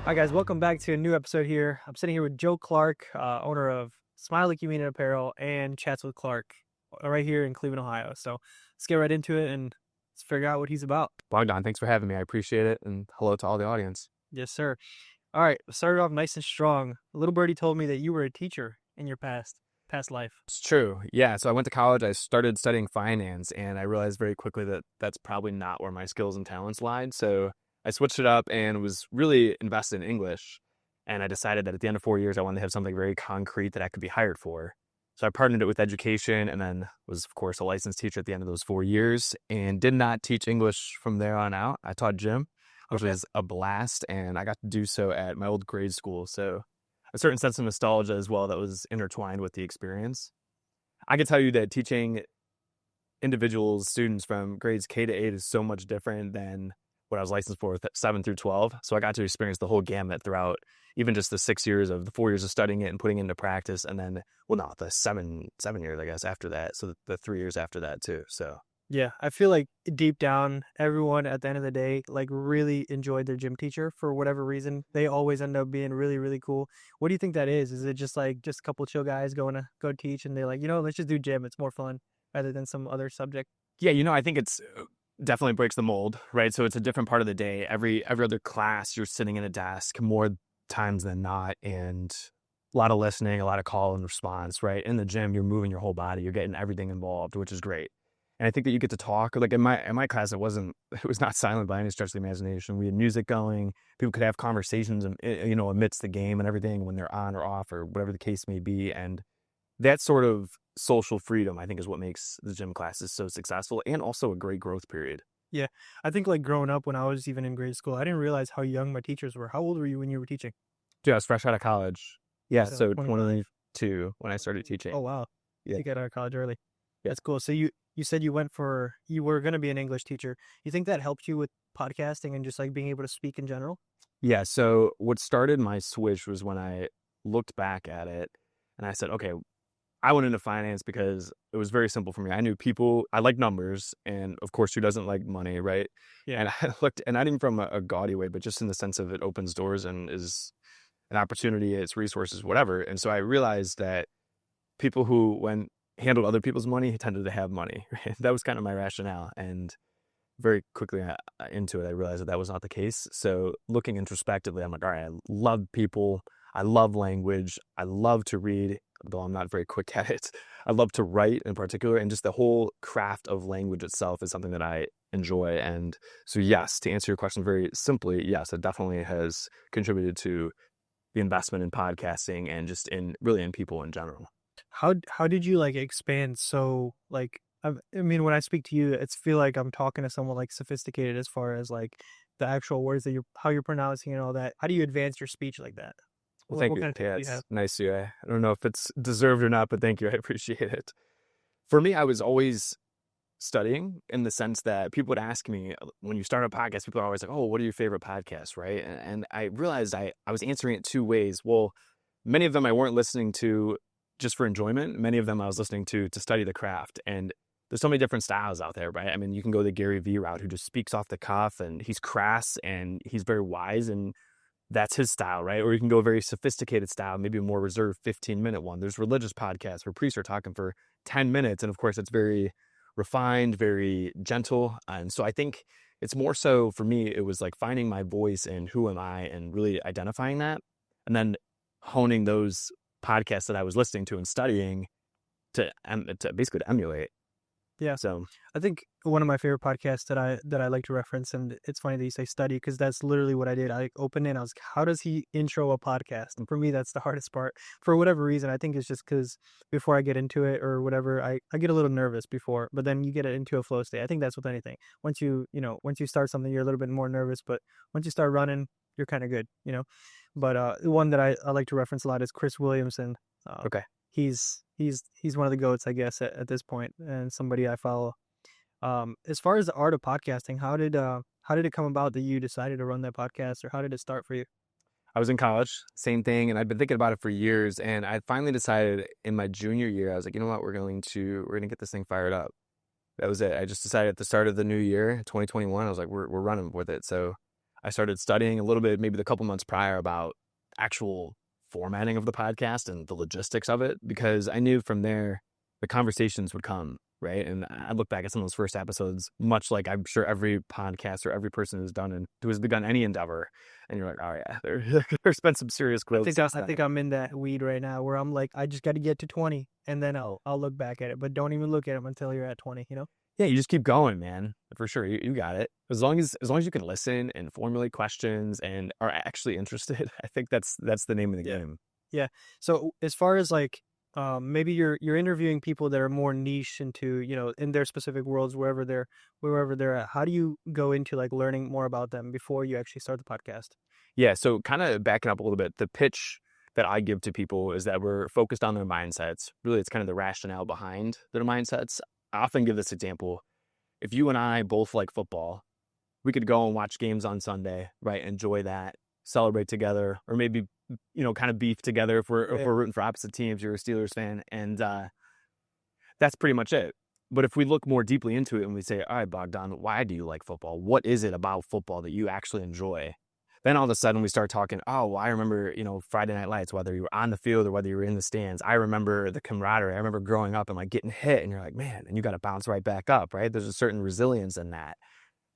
Hi guys, welcome back to a new episode here. I'm sitting here with Joe Clark, owner of Smile Like You Mean It Apparel and Chats with Clark, right here in Cleveland, Ohio. So let's get right into it and let's figure out what he's about. Bogdan, thanks for having me. I appreciate it. And hello to all the audience. Yes, sir. All right, let's start off nice and strong. A little birdie told me that you were a teacher in your past life. It's true. Yeah. So I went to college. I started studying finance, and I realized very quickly that that's probably not where my skills and talents lied. So I switched it up and was really invested in English. And I decided that at the end of 4 years, I wanted to have something very concrete that I could be hired for. So I partnered it with education and then was, of course, a licensed teacher at the end of those 4 years and did not teach English from there on out. I taught gym, which was a blast, and I got to do so at my old grade school. So a certain sense of nostalgia as well that was intertwined with the experience. I can tell you that teaching individuals, students from grades K to 8 is so much different than what I was licensed for with 7 through 12. So I got to experience the whole gamut throughout even just the 4 years of studying it and putting it into practice. And then, well, no, the seven years, I guess, after that. So the 3 years after that too. So yeah, I feel like deep down, everyone at the end of the day, like really enjoyed their gym teacher for whatever reason. They always end up being really, really cool. What do you think that is? Is it just like just a couple chill guys going to go teach and they're like, let's just do gym. It's more fun rather than some other subject. yeah, I think it's definitely breaks the mold, right? So it's a different part of the day. Every other class, you're sitting in a desk more times than not, and a lot of listening, a lot of call and response, right? In the gym, you're moving your whole body, you're getting everything involved, which is great. And I think that you get to talk. Like in my class, it was not silent by any stretch of the imagination. We had music going. People could have conversations, amidst the game and everything when they're on or off or whatever the case may be. And that sort of social freedom, I think, is what makes the gym classes so successful and also a great growth period. Yeah, I think like growing up when I was even in grade school, I didn't realize how young my teachers were. How old were you when you were teaching? Dude, I was fresh out of college. Yeah, so 25. 22 when I started teaching. Oh wow, Yeah. you got out of college early. Yeah. That's cool. So you said you were going to be an English teacher. You think that helped you with podcasting and just like being able to speak in general? Yeah, so what started my switch was when I looked back at it and I said, okay, I went into finance because it was very simple for me. I knew people, I like numbers, and of course, who doesn't like money, right? Yeah. And I looked, and not even from a gaudy way, but just in the sense of it opens doors and is an opportunity, it's resources, whatever. And so I realized that people who, when handled other people's money, tended to have money. Right? That was kind of my rationale. And very quickly into it, I realized that was not the case. So looking introspectively, I'm like, all right, I love people. I love language. I love to read, though I'm not very quick at it. I love to write in particular. And just the whole craft of language itself is something that I enjoy. And so, yes, to answer your question very simply, yes, it definitely has contributed to the investment in podcasting and just in people in general. How did you like expand? So like, I mean, when I speak to you, it's feel like I'm talking to someone like sophisticated as far as like the actual words that how you're pronouncing and all that. How do you advance your speech like that? Well, thank What you. kind of tips Yeah, do you have? it's nice of you. I don't know if it's deserved or not, but thank you. I appreciate it. For me, I was always studying in the sense that people would ask me when you start a podcast, people are always like, oh, what are your favorite podcasts, right? And I realized I was answering it two ways. Well, many of them I weren't listening to just for enjoyment. Many of them I was listening to study the craft. And there's so many different styles out there, right? I mean, you can go the Gary Vee route, who just speaks off the cuff and he's crass and he's very wise and that's his style, right? Or you can go a very sophisticated style, maybe a more reserved 15-minute one. There's religious podcasts where priests are talking for 10 minutes. And of course, it's very refined, very gentle. And so I think it's more so for me, it was like finding my voice and who am I and really identifying that. And then honing those podcasts that I was listening to and studying to basically to emulate. Yeah. So I think one of my favorite podcasts that I like to reference, and it's funny that you say study because that's literally what I did. I opened it and I was like, how does he intro a podcast? And for me, that's the hardest part. For whatever reason, I think it's just because before I get into it or whatever, I get a little nervous before, but then you get it into a flow state. I think that's with anything. Once you start something, you're a little bit more nervous, but once you start running, you're kind of good, But the one that I like to reference a lot is Chris Williamson. okay. He's one of the GOATs, I guess, at this point, and somebody I follow. As far as the art of podcasting, how did it come about that you decided to run that podcast, or how did it start for you? I was in college, same thing, and I'd been thinking about it for years. And I finally decided in my junior year, I was like, you know what, we're gonna get this thing fired up. That was it. I just decided at the start of the new year, 2021, I was like, we're running with it. So I started studying a little bit, maybe the couple months prior, about actual formatting of the podcast and the logistics of it, because I knew from there the conversations would come, right? And I look back at some of those first episodes, much like I'm sure every podcast or every person who has begun any endeavor, and you're like, oh yeah, there's been some serious growth. I think I'm in that weed right now where I'm like, I just got to get to 20 and then I'll look back at it, but don't even look at them until you're at 20, you know? Yeah, you just keep going, man. For sure, you got it. As long as you can listen and formulate questions and are actually interested, I think that's the name of the game. Yeah. So as far as like, maybe you're interviewing people that are more niche into, in their specific worlds, wherever they're at. How do you go into like learning more about them before you actually start the podcast? Yeah. So kind of backing up a little bit, the pitch that I give to people is that we're focused on their mindsets. Really, it's kind of the rationale behind their mindsets. I often give this example. If you and I both like football, we could go and watch games on Sunday, right? Enjoy that, celebrate together, or maybe, kind of beef together if we're rooting for opposite teams. You're a Steelers fan, and that's pretty much it. But if we look more deeply into it and we say, all right, Bogdan, why do you like football? What is it about football that you actually enjoy? Then all of a sudden we start talking, oh, well, I remember, Friday Night Lights, whether you were on the field or whether you were in the stands. I remember the camaraderie. I remember growing up and like getting hit and you're like, man, and you got to bounce right back up, right? There's a certain resilience in that.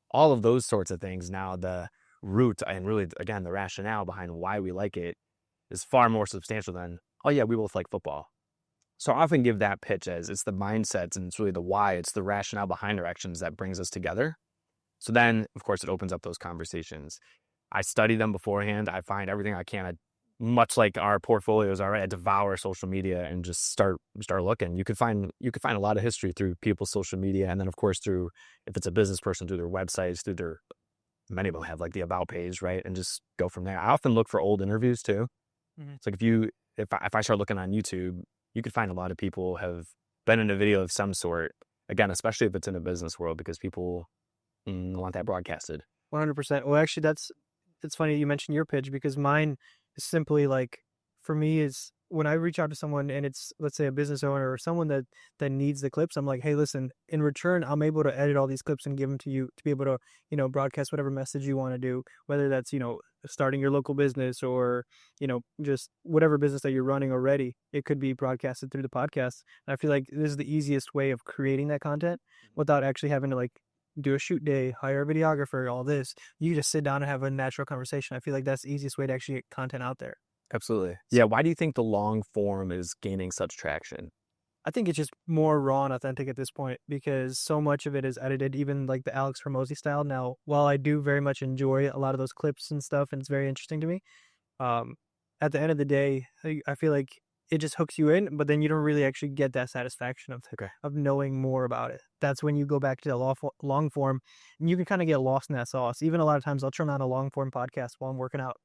All of those sorts of things. Now the root and really, again, the rationale behind why we like it is far more substantial than, oh yeah, we both like football. So I often give that pitch as it's the mindsets and it's really the why, it's the rationale behind our actions that brings us together. So then, of course, it opens up those conversations. I study them beforehand. I find everything I can. Much like our portfolios are, I devour social media and just start looking. You could find a lot of history through people's social media, and then of course through, if it's a business person, through their websites, many of them have like the about page, right? And just go from there. I often look for old interviews too. Mm-hmm. It's like if I start looking on YouTube, you could find a lot of people have been in a video of some sort. Again, especially if it's in a business world, because people want that broadcasted. 100%. Well, actually, it's funny you mentioned your pitch, because mine is simply like, for me, is when I reach out to someone and it's, let's say, a business owner or someone that needs the clips, I'm like, hey, listen, in return, I'm able to edit all these clips and give them to you to be able to, broadcast whatever message you want to do, whether that's, starting your local business or, just whatever business that you're running already. It could be broadcasted through the podcast. And I feel like this is the easiest way of creating that content without actually having to like do a shoot day, hire a videographer, all this. You just sit down and have a natural conversation. I feel like that's the easiest way to actually get content out there. Absolutely. Yeah. Why do you think the long form is gaining such traction? I think it's just more raw and authentic at this point, because so much of it is edited, even like the Alex Hormozi style. Now, while I do very much enjoy a lot of those clips and stuff, and it's very interesting to me, at the end of the day, I feel like it just hooks you in, but then you don't really actually get that satisfaction of knowing more about it. That's when you go back to the long form, and you can kind of get lost in that sauce. Even a lot of times I'll turn on a long form podcast while I'm working out,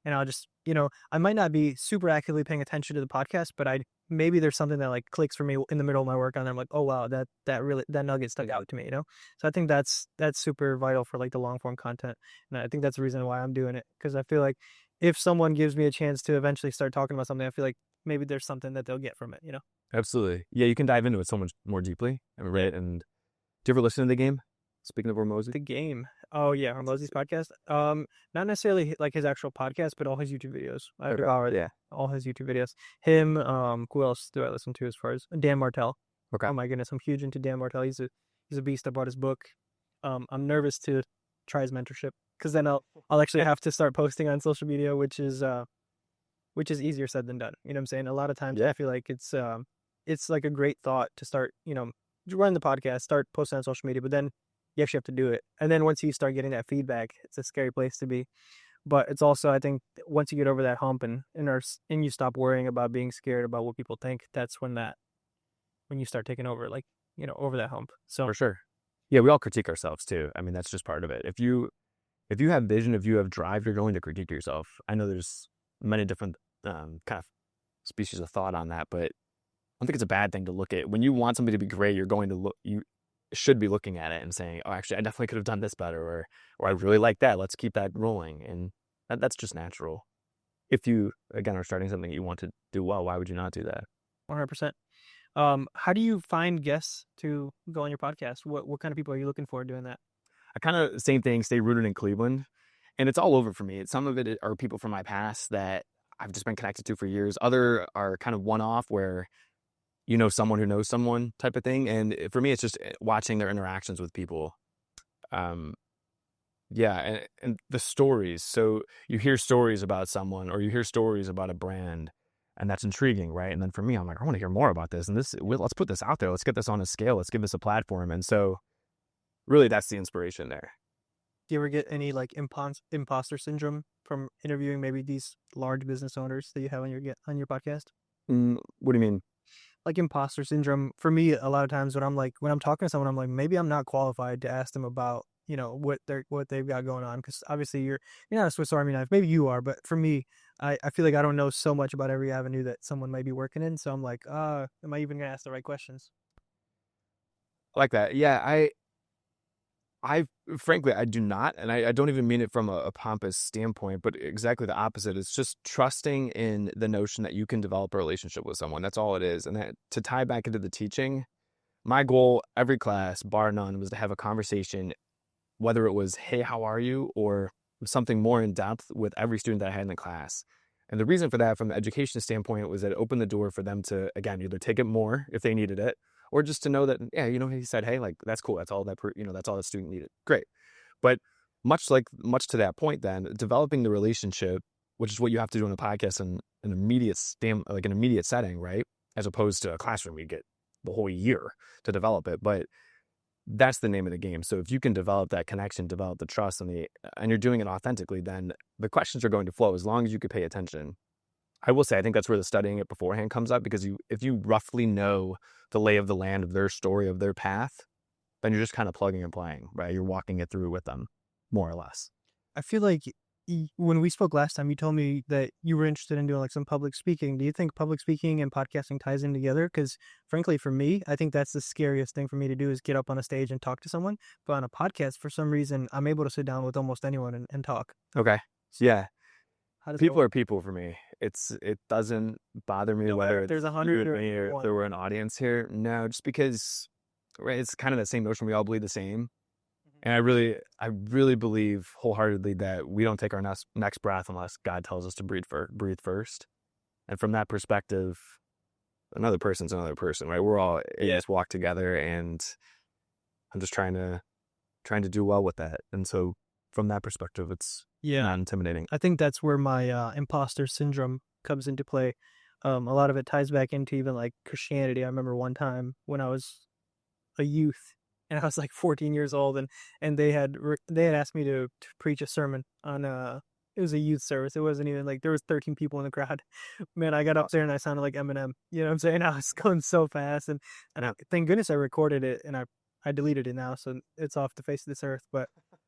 and I'll just, I might not be super actively paying attention to the podcast, but maybe there's something that like clicks for me in the middle of my workout, and I'm like, oh wow, that nugget stuck out to me, So I think that's super vital for like the long form content, and I think that's the reason why I'm doing it, because I feel like if someone gives me a chance to eventually start talking about something, I feel like maybe there's something that they'll get from it, Absolutely. Yeah, you can dive into it so much more deeply. Right. And do you ever listen to The Game? Speaking of Hormozi? The Game. Oh yeah, Hormozi's podcast. Not necessarily like his actual podcast, but all his YouTube videos. All his YouTube videos. Him. Who else do I listen to as far as Dan Martell? Okay. Oh my goodness, I'm huge into Dan Martell. He's a beast. I bought his book. I'm nervous to try his mentorship, because then I'll actually have to start posting on social media, which is easier said than done. You know what I'm saying? A lot of times I feel like it's like a great thought to start, run the podcast, start posting on social media, but then you actually have to do it. And then once you start getting that feedback, it's a scary place to be. But it's also, I think, once you get over that hump and you stop worrying about being scared about what people think, that's when you start taking over, like, over that hump. So for sure. Yeah, we all critique ourselves too. I mean, that's just part of it. If you have vision, if you have drive, you're going to critique yourself. I know there's many different kind of species of thought on that, but I don't think it's a bad thing to look at. When you want somebody to be great, you should be looking at it and saying, oh, actually, I definitely could have done this better, or I really like that. Let's keep that rolling. And that's just natural. If you, again, are starting something you want to do well, why would you not do that? 100%. How do you find guests to go on your podcast? What kind of people are you looking for doing that? I kind of same thing, stay rooted in Cleveland, and it's all over for me. Some of it are people from my past that I've just been connected to for years. Other are kind of one off where you know someone who knows someone type of thing. And for me, it's just watching their interactions with people. Um, yeah, and the stories. So you hear stories about someone, or you hear stories about a brand, and that's intriguing, right? And then for me, I'm like, I want to hear more about this, and let's put this out there. Let's get this on a scale. Let's give this a platform. And so, really, that's the inspiration there. Do you ever get any like imposter syndrome from interviewing maybe these large business owners that you have on your podcast? What do you mean? Like imposter syndrome for me, a lot of times when I'm talking to someone, I'm like, maybe I'm not qualified to ask them about, what they've got going on. Because obviously you're not a Swiss Army knife. Maybe you are, but for me, I feel like I don't know so much about every avenue that someone might be working in. So I'm like, am I even gonna ask the right questions? I like that. Yeah, I frankly, I do not, and I don't even mean it from a pompous standpoint, but exactly the opposite. It's just trusting in the notion that you can develop a relationship with someone. That's all it is. And that, to tie back into the teaching, my goal every class, bar none, was to have a conversation, whether it was, hey, how are you? Or something more in depth with every student that I had in the class. And the reason for that, from the education standpoint, was that it opened the door for them to, again, either take it more if they needed it, or just to know that, yeah, he said, hey, like, that's cool. That's all that's all the student needed. Great. But much to that point, then developing the relationship, which is what you have to do in a podcast in an immediate setting, right? As opposed to a classroom, you get the whole year to develop it. But that's the name of the game. So if you can develop that connection, develop the trust, and you're doing it authentically, then the questions are going to flow as long as you could pay attention. I will say, I think that's where the studying it beforehand comes up, because if you roughly know the lay of the land of their story, of their path, then you're just kind of plugging and playing, right? You're walking it through with them, more or less. I feel like when we spoke last time, you told me that you were interested in doing like some public speaking. Do you think public speaking and podcasting ties in together? Because frankly, for me, I think that's the scariest thing for me to do is get up on a stage and talk to someone. But on a podcast, for some reason, I'm able to sit down with almost anyone and talk. Okay. Yeah. How does People are people for me. It doesn't bother me whether there's it's 100 you or and me, or if one. there were an audience here. No, just because, right, it's kind of the same notion. We all believe the same. And I really believe wholeheartedly that we don't take our next breath unless God tells us to breathe first. And from that perspective, another person's another person, right? We're all in this walk together, and I'm just trying to do well with that. And so from that perspective, it's not intimidating. I think that's where my imposter syndrome comes into play. A lot of it ties back into even like Christianity. I remember one time when I was a youth and I was like 14 years old, and they had asked me to preach a sermon on it was a youth service. It wasn't even like there was 13 people in the crowd. Man, I got up there and I sounded like Eminem. You know what I'm saying? I was going so fast, and thank goodness I recorded it, and I deleted it now, so it's off the face of this earth.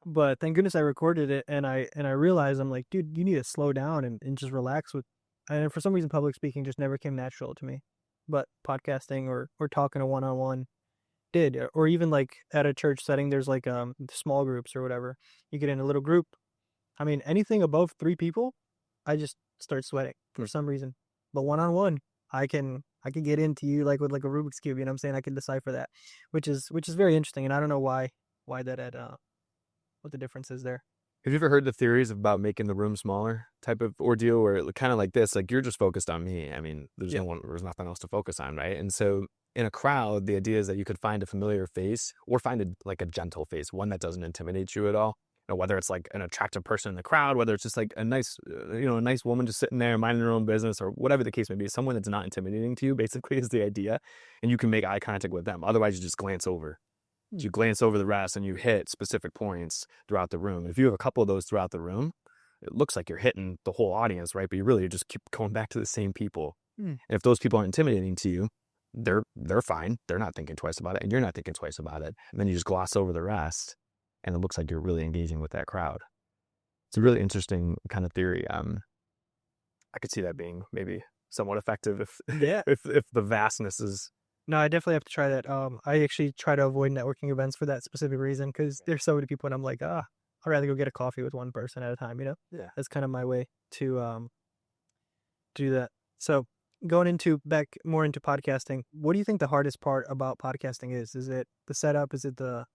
But thank goodness I recorded it, and I realized, I'm like, dude, you need to slow down and just relax with. And for some reason, public speaking just never came natural to me. But podcasting or talking a one-on-one did. Or even like at a church setting, there's like small groups or whatever. You get in a little group. I mean, anything above 3 people, I just start sweating for some reason. But one-on-one, I can get into you like with like a Rubik's Cube. You know what I'm saying? I can decipher that, which is very interesting. And I don't know why that at what the difference is there. Have you ever heard the theories about making the room smaller type of ordeal, where kind of like this, like you're just focused on me. I mean, there's nothing else to focus on, right? And so in a crowd, the idea is that you could find a familiar face, or find a gentle face, one that doesn't intimidate you at all. You know, whether it's like an attractive person in the crowd, whether it's just like a nice woman just sitting there minding her own business, or whatever the case may be, someone that's not intimidating to you, basically, is the idea. And you can make eye contact with them. Otherwise, you just glance over. You glance over the rest and you hit specific points throughout the room. If you have a couple of those throughout the room, it looks like you're hitting the whole audience, right? But you really just keep going back to the same people. And if those people are intimidating to you, they're fine. They're not thinking twice about it, and you're not thinking twice about it. And then you just gloss over the rest, and it looks like you're really engaging with that crowd. It's a really interesting kind of theory. I could see that being maybe somewhat effective if the vastness is. No, I definitely have to try that. I actually try to avoid networking events for that specific reason, because there's so many people, and I'm like, I'd rather go get a coffee with one person at a time. You know, Yeah, that's kind of my way to do that. So, going into back more into podcasting, what do you think the hardest part about podcasting is? Is it the setup? Is it the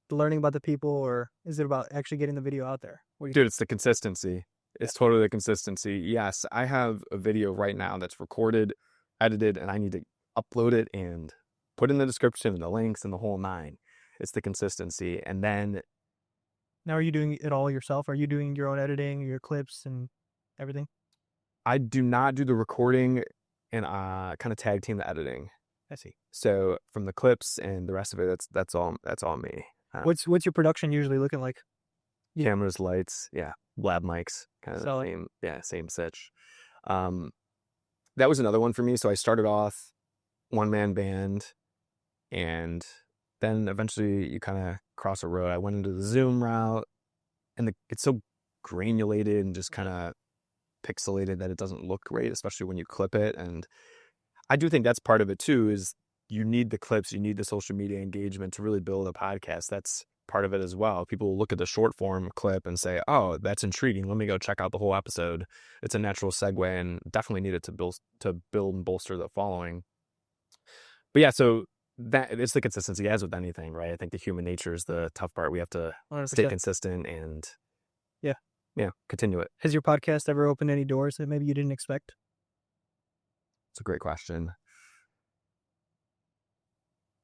learning about the people, or is it about actually getting the video out there? What do you Dude, think? it's the consistency. Yeah. It's totally the consistency. Yes, I have a video right now that's recorded, edited, and I need to upload it and put in the description and the links and the whole nine. It's the consistency. And then Now, are you doing it all yourself? Are you doing your own editing, your clips, and everything? I do not do the recording and kind of tag team the editing. I see. So from the clips and the rest of it, that's all me. What's your production usually looking like? Cameras, lights, yeah, lab mics, kind of the Solid. same sitch. That was another one for me. So I started off one-man band, and then eventually you kind of cross a road. I went into the Zoom route, and it's so granulated and just kind of pixelated that it doesn't look great, especially when you clip it. And I do think that's part of it too, is you need the clips, you need the social media engagement to really build a podcast. That's part of it as well. People will look at the short form clip and say, oh, that's intriguing. Let me go check out the whole episode. It's a natural segue and definitely needed to build and bolster the following. But yeah, so that it's the consistency as with anything, right? I think the human nature is the tough part. We have to 100%. stay consistent and continue it. Has your podcast ever opened any doors that maybe you didn't expect? It's a great question.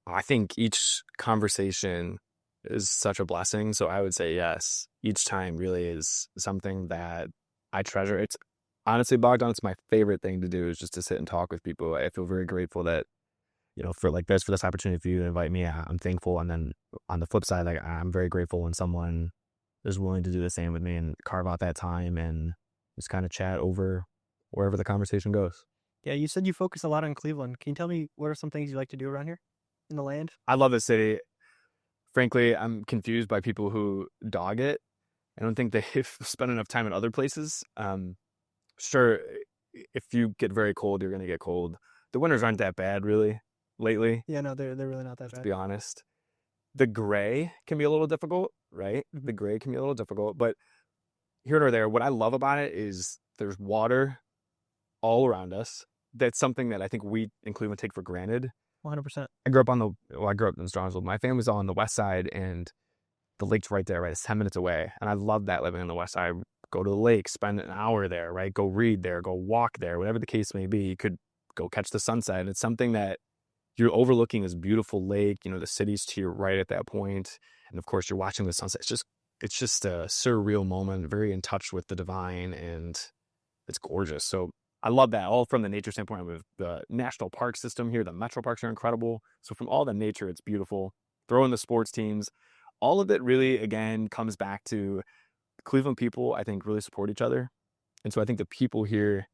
I think each conversation is such a blessing. So I would say yes. Each time really is something that I treasure. It's honestly, Bogdan, it's my favorite thing to do is just to sit and talk with people. I feel very grateful that, for this opportunity for you to invite me. I'm thankful. And then on the flip side, like I'm very grateful when someone is willing to do the same with me and carve out that time and just kind of chat over wherever the conversation goes. Yeah, you said you focus a lot on Cleveland. Can you tell me what are some things you like to do around here in the land? I love the city. Frankly, I'm confused by people who dog it. I don't think they've spent enough time in other places. Sure, if you get very cold, you're going to get cold. The winters aren't that bad, really, lately. Yeah, no, they're really not that bad. To be honest. The gray can be a little difficult, right? Mhm. The gray can be a little difficult. But here or there, what I love about it is there's water all around us. That's something that I think we in Cleveland take for granted. 100%. I grew up in Strongsville. My family's all on the west side, and the lake's right there, right? It's 10 minutes away. And I love that living on the west side. Go to the lake, spend an hour there, right? Go read there, go walk there, whatever the case may be. You could go catch the sunset. It's something that you're overlooking this beautiful lake. The city's to your right at that point. And of course, you're watching the sunset. It's just a surreal moment, very in touch with the divine, and it's gorgeous. So I love that, all from the nature standpoint. With the national park system here, the metro parks are incredible. So from all the nature, it's beautiful. Throw in the sports teams. All of it really, again, comes back to Cleveland people, I think, really support each other. And so I think the people here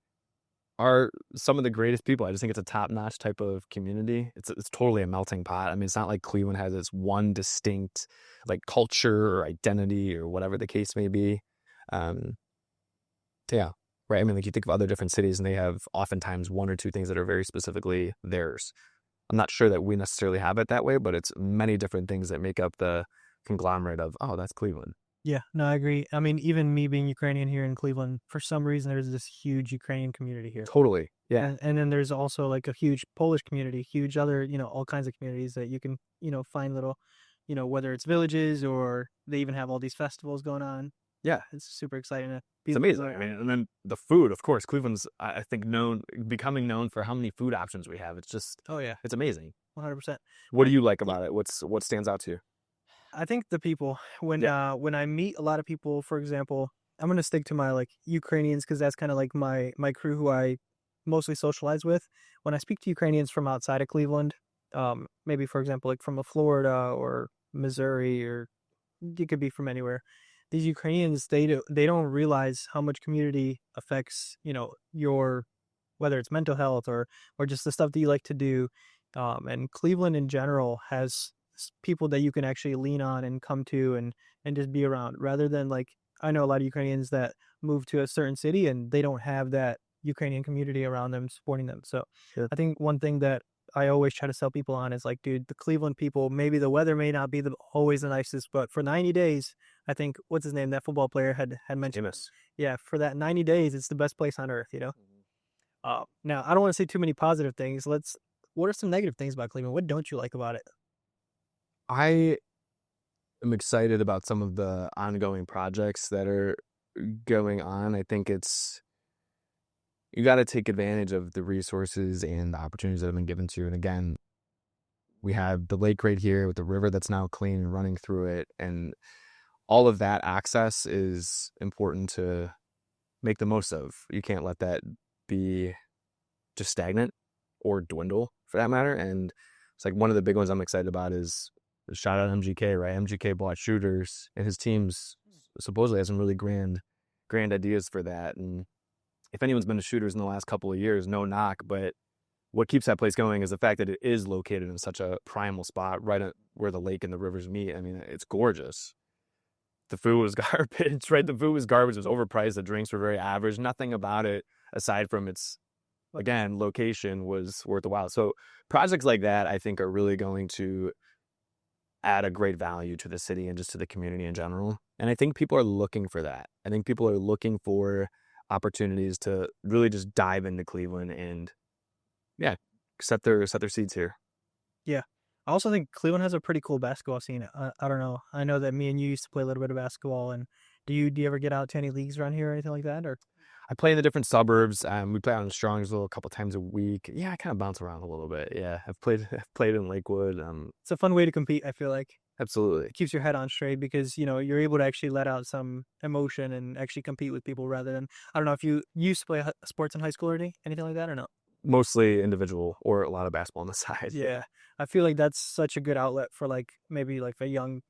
are some of the greatest people. I just think it's a top-notch type of community. It's totally a melting pot. I mean, it's not like Cleveland has this one distinct like culture or identity or whatever the case may be. Yeah, right. I mean, like you think of other different cities and they have oftentimes one or two things that are very specifically theirs. I'm not sure that we necessarily have it that way, but it's many different things that make up the conglomerate of, oh, that's Cleveland. Yeah, no, I agree. I mean, even me being Ukrainian here in Cleveland, for some reason, there's this huge Ukrainian community here. Totally. Yeah. And then there's also like a huge Polish community, huge other, all kinds of communities that you can, find little, whether it's villages or they even have all these festivals going on. Yeah. It's super exciting to be It's amazing. I mean, and then the food, of course, Cleveland's, I think, becoming known for how many food options we have. It's just, Oh yeah, it's amazing. 100%. What do you like about it? What stands out to you? I think the people, when I meet a lot of people, for example, I'm gonna stick to my like Ukrainians because that's kind of like my crew who I mostly socialize with. When I speak to Ukrainians from outside of Cleveland, maybe for example like from Florida or Missouri, or it could be from anywhere. These Ukrainians, they don't realize how much community affects your, whether it's mental health or just the stuff that you like to do. And Cleveland in general has people that you can actually lean on and come to and just be around, rather than like I know a lot of Ukrainians that move to a certain city and they don't have that Ukrainian community around them supporting them. So Yeah. I think one thing that I always try to sell people on is like, dude, the Cleveland people, maybe the weather may not be always the nicest, but for 90 days, I think what's his name, that football player had mentioned. Famous. Yeah, for that 90 days, it's the best place on earth, Now I don't want to say too many positive things. What are some negative things about Cleveland? What don't you like about it? I am excited about some of the ongoing projects that are going on. I think you got to take advantage of the resources and the opportunities that have been given to you. And again, we have the lake right here with the river that's now clean and running through it. And all of that access is important to make the most of. You can't let that be just stagnant or dwindle for that matter. And it's like one of the big ones I'm excited about is shout out MGK, right? MGK bought shooters and his teams supposedly has some really grand ideas for that. And if anyone's been to shooters in the last couple of years, no knock, but what keeps that place going is the fact that it is located in such a primal spot right where the lake and the rivers meet. I mean, it's gorgeous. The food was garbage, right? The food was garbage. It was overpriced. The drinks were very average. Nothing about it, aside from its, again, location, was worth the while. So projects like that, I think, are really going to add a great value to the city and just to the community in general. And I think people are looking for that. I think people are looking for opportunities to really just dive into Cleveland and, yeah, set their seeds here. Yeah. I also think Cleveland has a pretty cool basketball scene. I don't know. I know that me and you used to play a little bit of basketball. And do you ever get out to any leagues around here or anything like that? Or I play in the different suburbs. We play out in Strongsville a couple times a week. Yeah, I kind of bounce around a little bit. Yeah, I've played in Lakewood. it's a fun way to compete, I feel like. Absolutely. It keeps your head on straight because, you're able to actually let out some emotion and actually compete with people rather than, I don't know if you used to play sports in high school or anything like that or no? Mostly individual or a lot of basketball on the side. Yeah. I feel like that's such a good outlet for maybe a young,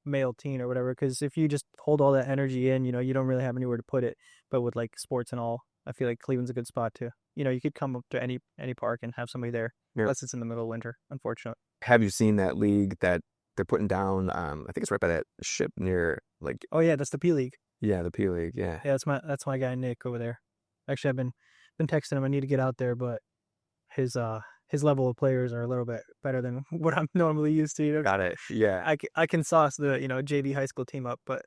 male teen or whatever. Because if you just hold all that energy in, you don't really have anywhere to put it. But with sports and all, I feel like Cleveland's a good spot too. You could come up to any park and have somebody there, unless it's in the middle of winter, unfortunately. Have you seen that league that they're putting down? I think it's right by that ship near Oh yeah, that's the P League. Yeah, the P League. Yeah. Yeah, that's my guy Nick over there. Actually, I've been texting him. I need to get out there, but his level of players are a little bit better than what I'm normally used to. Got it. Yeah. I can sauce the JV high school team up, but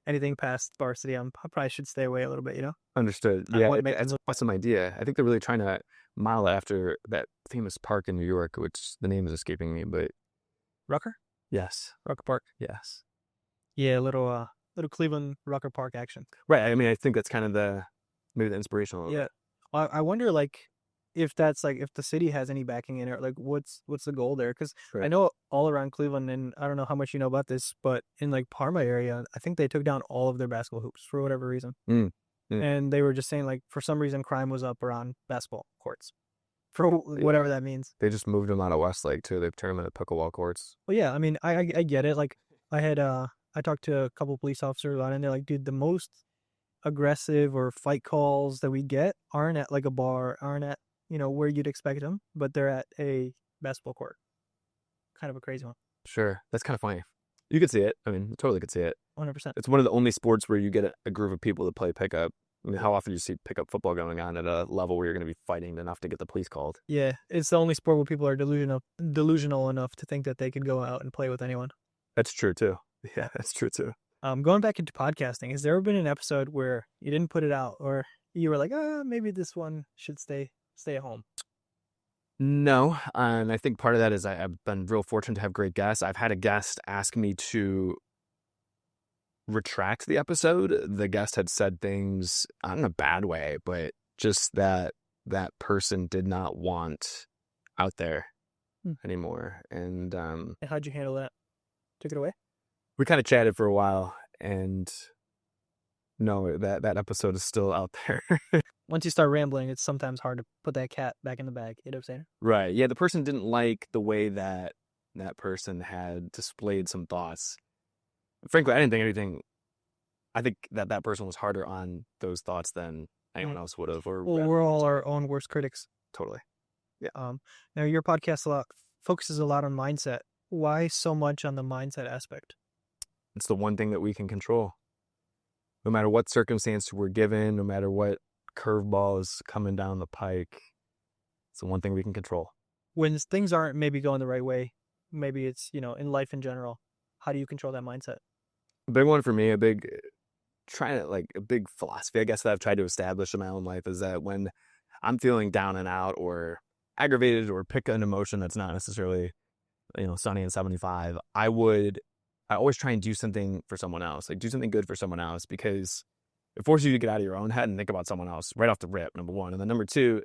anything past varsity, I probably should stay away a little bit. Understood. Yeah, that's an awesome idea. I think they're really trying to model after that famous park in New York, which the name is escaping me, but Rucker? Yes. Rucker Park. Yes. Yeah, little Cleveland Rucker Park action. Right. I mean, I think that's kind of maybe the inspirational. Yeah. I wonder if that's if the city has any backing in it, what's the goal there? Because I know all around Cleveland, and I don't know how much you know about this, but in Parma area, I think they took down all of their basketball hoops for whatever reason. And they were just saying for some reason crime was up around basketball courts for whatever that means. They just moved them out of Westlake too. They've turned them into pickleball courts. Well, yeah, I mean, I get it. I talked to a couple police officers about it, and they're like, dude, the most aggressive or fight calls that we get aren't at a bar, aren't at where you'd expect them, but they're at a basketball court. Kind of a crazy one. Sure. That's kind of funny. You could see it. I mean, totally could see it. 100%. It's one of the only sports where you get a group of people to play pickup. I mean, how often do you see pickup football going on at a level where you're going to be fighting enough to get the police called? Yeah, it's the only sport where people are delusional enough to think that they can go out and play with anyone. That's true too. Yeah, that's true too. Going back into podcasting, has there ever been an episode where you didn't put it out, or you were like, maybe this one should stay at home? No, and I think part of that is I've been real fortunate to have great guests. I've had a guest ask me to retract the episode. The guest had said things, not in a bad way, but just that person did not want out there anymore. And how'd you handle that? Took it away? We kind of chatted for a while, and no, that episode is still out there. Once you start rambling, it's sometimes hard to put that cat back in the bag. You know what I'm saying? Right. Yeah, the person didn't like the way that person had displayed some thoughts. Frankly, I didn't think anything. I think that person was harder on those thoughts than anyone else would have. Well, we're all our own worst critics. Totally. Yeah. Now, your podcast focuses a lot on mindset. Why so much on the mindset aspect? It's the one thing that we can control. No matter what circumstance we're given, no matter what curveball is coming down the pike, it's the one thing we can control. When things aren't maybe going the right way, maybe it's, in life in general, how do you control that mindset? A big one for me, a big philosophy, I guess, that I've tried to establish in my own life is that when I'm feeling down and out or aggravated, or pick an emotion that's not necessarily, sunny and 75, I always try and do something for someone else, like do something good for someone else, because it forces you to get out of your own head and think about someone else right off the rip, number one. And then number two,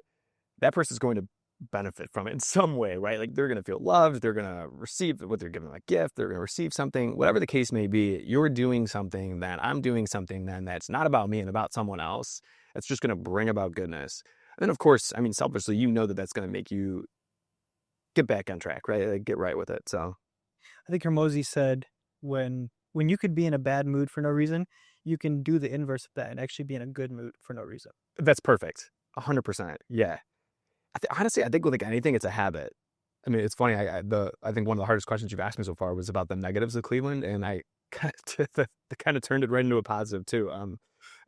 that person's going to benefit from it in some way, right? Like they're going to feel loved. They're going to receive what they're giving, a gift. They're going to receive something, whatever the case may be. You're doing something, that I'm doing something then that's not about me and about someone else. It's just going to bring about goodness. And then of course, I mean, selfishly, that's going to make you get back on track, right? Like get right with it. So I think Hormozi said, when you could be in a bad mood for no reason, you can do the inverse of that and actually be in a good mood for no reason. that's perfect. 100%. Yeah. Honestly, I think with like anything, it's a habit. I mean, it's funny. I think one of the hardest questions you've asked me so far was about the negatives of Cleveland, and I kind of turned it right into a positive too.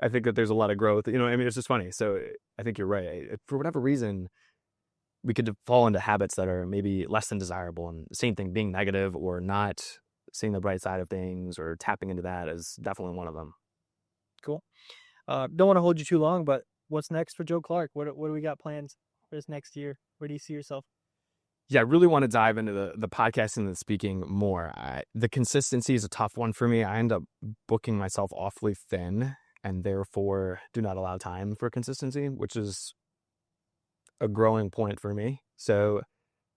I think that there's a lot of growth. I mean, it's just funny. So I think you're right. For whatever reason, we could fall into habits that are maybe less than desirable, and the same thing, being negative or not seeing the bright side of things or tapping into that is definitely one of them. Cool. Don't want to hold you too long, but what's next for Joe Clark? What do we got plans for this next year? Where do you see yourself? Yeah, I really want to dive into the podcasting and the speaking more. The consistency is a tough one for me. I end up booking myself awfully thin, and therefore do not allow time for consistency, which is a growing point for me. So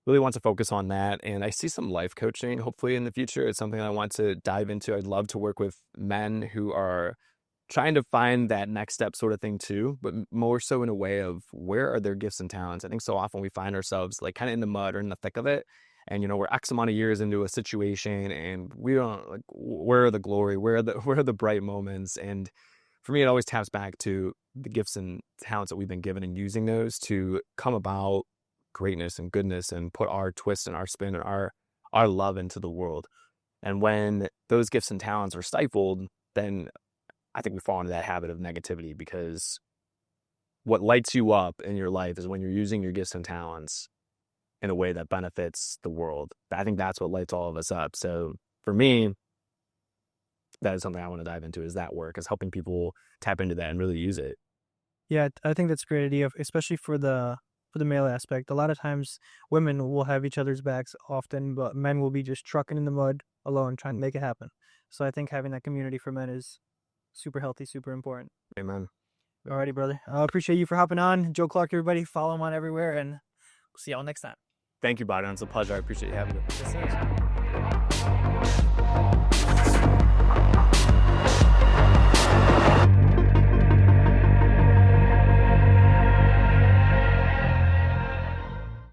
really want to focus on that. And I see some life coaching, hopefully in the future. It's something I want to dive into. I'd love to work with men who are trying to find that next step sort of thing too, but more so in a way of where are their gifts and talents. I think so often we find ourselves like kind of in the mud or in the thick of it. And, we're X amount of years into a situation and we don't like, where are the glory? Where are the bright moments? And for me, it always taps back to the gifts and talents that we've been given and using those to come about greatness and goodness and put our twist and our spin and our love into the world. And when those gifts and talents are stifled, then I think we fall into that habit of negativity, because what lights you up in your life is when you're using your gifts and talents in a way that benefits the world. I think that's what lights all of us up. So for me, that is something I want to dive into, is that work, is helping people tap into that and really use it. Yeah, I think that's a great idea, especially for the male aspect. A lot of times women will have each other's backs often, but men will be just trucking in the mud alone trying to make it happen. So I think having that community for men is super healthy, super important. Amen. Alrighty, brother. I appreciate you for hopping on. Joe Clark, everybody. Follow him on everywhere, and we'll see y'all next time. Thank you, Biden. It's a pleasure. I appreciate you having me. Yes, sir.